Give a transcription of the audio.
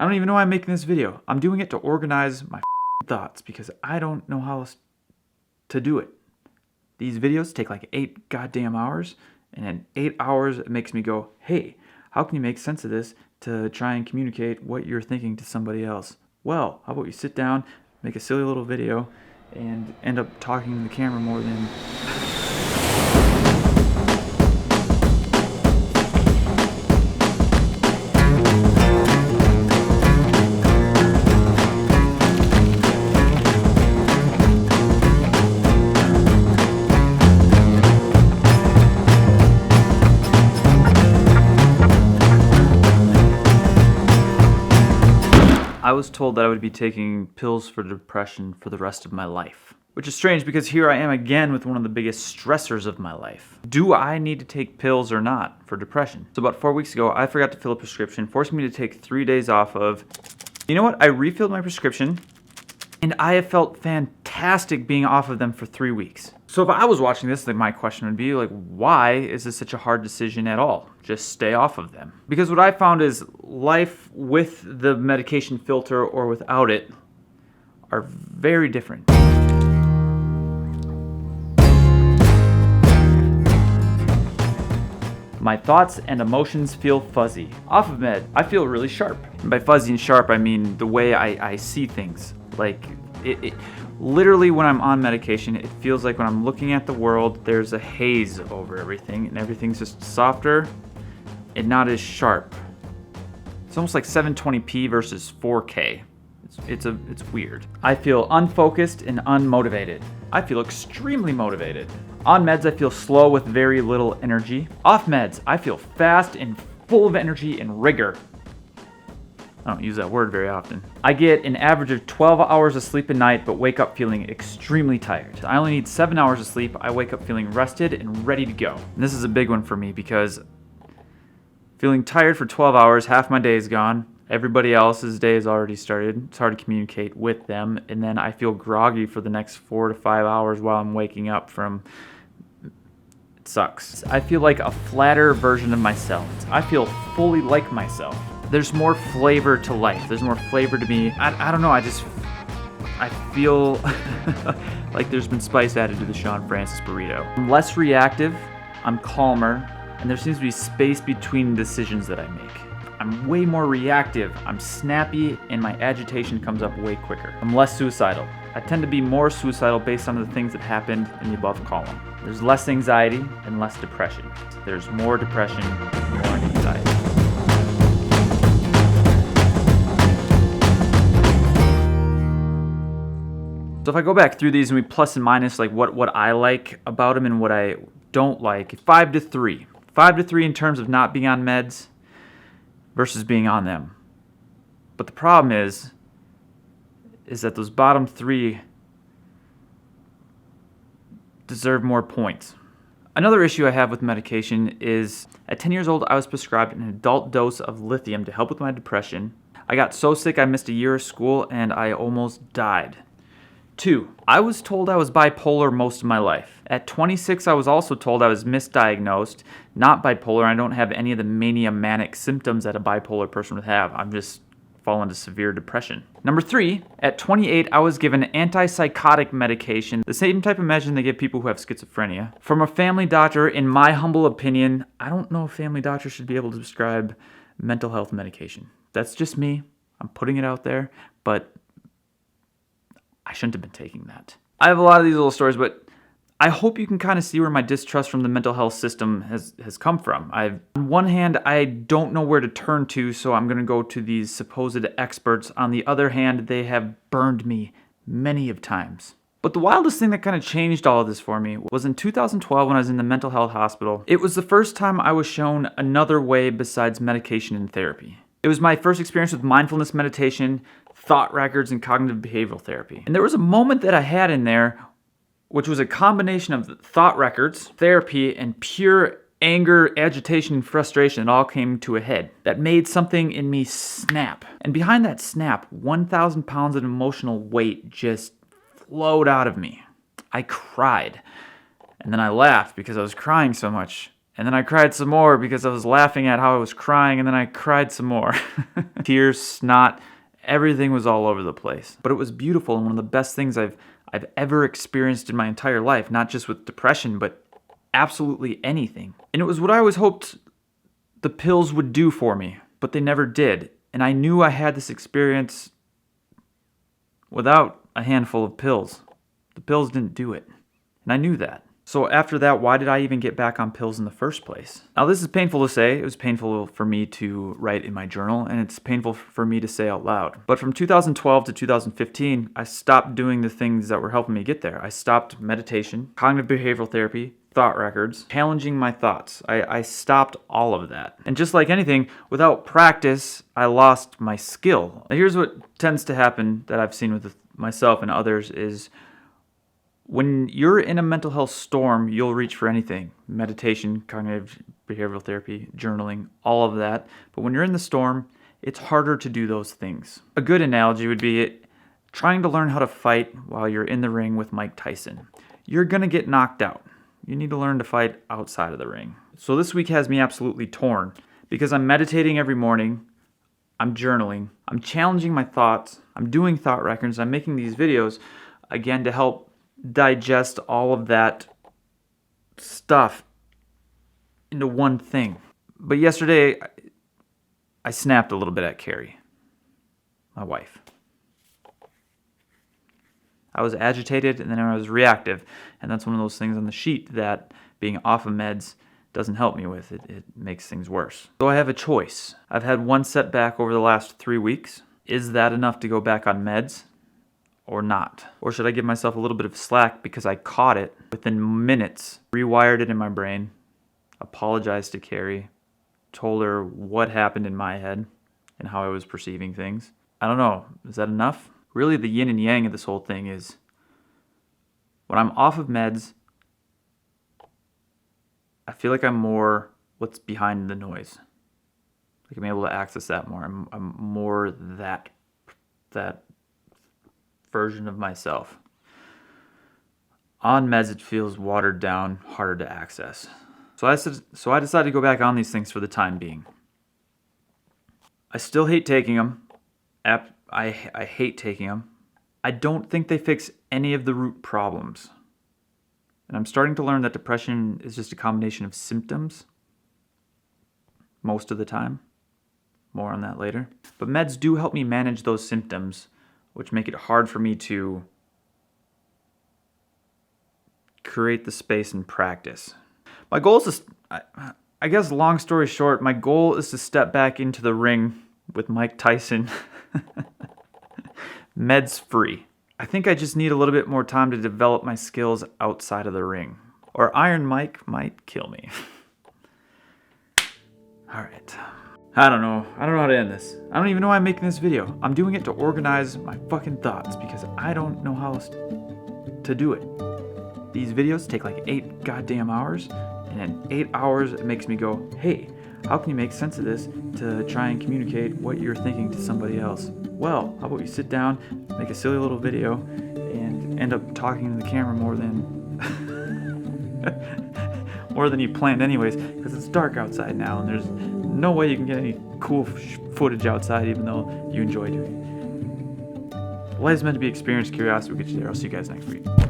I don't even know why I'm making this video. I'm doing it to organize my thoughts because I don't know how else to do it. These videos take like 8 goddamn hours, and in 8 hours it makes me go, hey, how can you make sense of this to try and communicate what you're thinking to somebody else? Well, how about you sit down, make a silly little video, and end up talking to the camera more than... I was told that I would be taking pills for depression for the rest of my life. Which is strange because here I am again with one of the biggest stressors of my life. Do I need to take pills or not for depression? So about 4 weeks ago, I forgot to fill a prescription, forcing me to take 3 days off of... You know what? I refilled my prescription, and I have felt fantastic being off of them for 3 weeks. So if I was watching this, then my question would be like, why is this such a hard decision at all? Just stay off of them. Because what I found is life with the medication filter or without it are very different. My thoughts and emotions feel fuzzy. Off of med, I feel really sharp. And by fuzzy and sharp, I mean the way I see things. Like, literally when I'm on medication, it feels like when I'm looking at the world, there's a haze over everything, and everything's just softer and not as sharp. It's almost like 720p versus 4K. It's weird. I feel unfocused and unmotivated. I feel extremely motivated. On meds, I feel slow with very little energy. Off meds, I feel fast and full of energy and rigor. I don't use that word very often. I get an average of 12 hours of sleep a night, but wake up feeling extremely tired. I only need 7 hours of sleep. I wake up feeling rested and ready to go. And this is a big one for me because feeling tired for 12 hours, half my day is gone. Everybody else's day has already started. It's hard to communicate with them. And then I feel groggy for the next 4 to 5 hours while I'm waking up from... It sucks. I feel like a flatter version of myself. I feel fully like myself. There's more flavor to life. There's more flavor to me. I don't know, I feel like there's been spice added to the Shawn burrito. I'm less reactive, I'm calmer, and there seems to be space between decisions that I make. I'm way more reactive, I'm snappy, and my agitation comes up way quicker. I'm less suicidal. I tend to be more suicidal based on the things that happened in the above column. There's less anxiety and less depression. There's more depression and more anxiety. So if I go back through these and we plus and minus like what I like about them and what I don't like, 5 to 3. 5 to 3 in terms of not being on meds versus being on them. But the problem is that those bottom 3 deserve more points. Another issue I have with medication is at 10 years old, I was prescribed an adult dose of lithium to help with my depression. I got so sick I missed a year of school and I almost died. 2, I was told I was bipolar most of my life. At 26, I was also told I was misdiagnosed, not bipolar. I don't have any of the mania manic symptoms that a bipolar person would have. I'm just fallen into severe depression. Number 3, at 28, I was given antipsychotic medication, the same type of medicine they give people who have schizophrenia, from a family doctor. In my humble opinion, I don't know if family doctors should be able to prescribe mental health medication. That's just me. I'm putting it out there, but I shouldn't have been taking that. I have a lot of these little stories, but I hope you can kind of see where my distrust from the mental health system has come from. On one hand, I don't know where to turn to, so I'm going to go to these supposed experts. On the other hand, they have burned me many of times. But the wildest thing that kind of changed all of this for me was in 2012 when I was in the mental health hospital. It was the first time I was shown another way besides medication and therapy. It was my first experience with mindfulness meditation, thought records, and cognitive behavioral therapy. And there was a moment that I had in there which was a combination of thought records, therapy, and pure anger, agitation, and frustration that all came to a head. That made something in me snap. And behind that snap, 1,000 pounds of emotional weight just flowed out of me. I cried. And then I laughed because I was crying so much. And then I cried some more because I was laughing at how I was crying, and then I cried some more. Tears, snot, everything was all over the place. But it was beautiful and one of the best things I've ever experienced in my entire life, not just with depression, but absolutely anything. And it was what I always hoped the pills would do for me, but they never did. And I knew I had this experience without a handful of pills. The pills didn't do it. And I knew that. So after that, why did I even get back on pills in the first place? Now, this is painful to say. It was painful for me to write in my journal, and it's painful for me to say out loud. But from 2012 to 2015, I stopped doing the things that were helping me get there. I stopped meditation, cognitive behavioral therapy, thought records, challenging my thoughts. I stopped all of that. And just like anything, without practice, I lost my skill. Now, here's what tends to happen that I've seen with myself and others is when you're in a mental health storm, you'll reach for anything. Meditation, cognitive behavioral therapy, journaling, all of that. But when you're in the storm, it's harder to do those things. A good analogy would be trying to learn how to fight while you're in the ring with Mike Tyson. You're going to get knocked out. You need to learn to fight outside of the ring. So this week has me absolutely torn because I'm meditating every morning. I'm journaling. I'm challenging my thoughts. I'm doing thought records. I'm making these videos, again, to help digest all of that stuff into one thing. But yesterday, I snapped a little bit at Carrie, my wife. I was agitated and then I was reactive. And that's one of those things on the sheet that being off of meds doesn't help me with. It makes things worse. So I have a choice. I've had one setback over the last 3 weeks. Is that enough to go back on meds or not? Or should I give myself a little bit of slack because I caught it within minutes, rewired it in my brain, apologized to Carrie, told her what happened in my head and how I was perceiving things? I don't know. Is that enough? Really, the yin and yang of this whole thing is when I'm off of meds, I feel like I'm more what's behind the noise. Like I'm able to access that more. I'm more that version of myself. On meds, it feels watered down, harder to access. So I decided to go back on these things for the time being. I still hate taking them. I hate taking them. I don't think they fix any of the root problems. And I'm starting to learn that depression is just a combination of symptoms most of the time. More on that later. But meds do help me manage those symptoms, which make it hard for me to create the space and practice. My goal is to, I guess long story short, my goal is to step back into the ring with Mike Tyson meds free. I think I just need a little bit more time to develop my skills outside of the ring. Or Iron Mike might kill me. Alright. I don't know how to end this. I don't even know why I'm making this video. I'm doing it to organize my fucking thoughts because I don't know how else to do it. These videos take like 8 goddamn hours, and in 8 hours it makes me go, hey, how can you make sense of this to try and communicate what you're thinking to somebody else? Well, how about you sit down, make a silly little video, and end up talking to the camera more than you planned anyways, because it's dark outside now, and there's no way you can get any cool footage outside, even though you enjoy doing it. Life is meant to be experienced. Curiosity will get you there. I'll see you guys next week.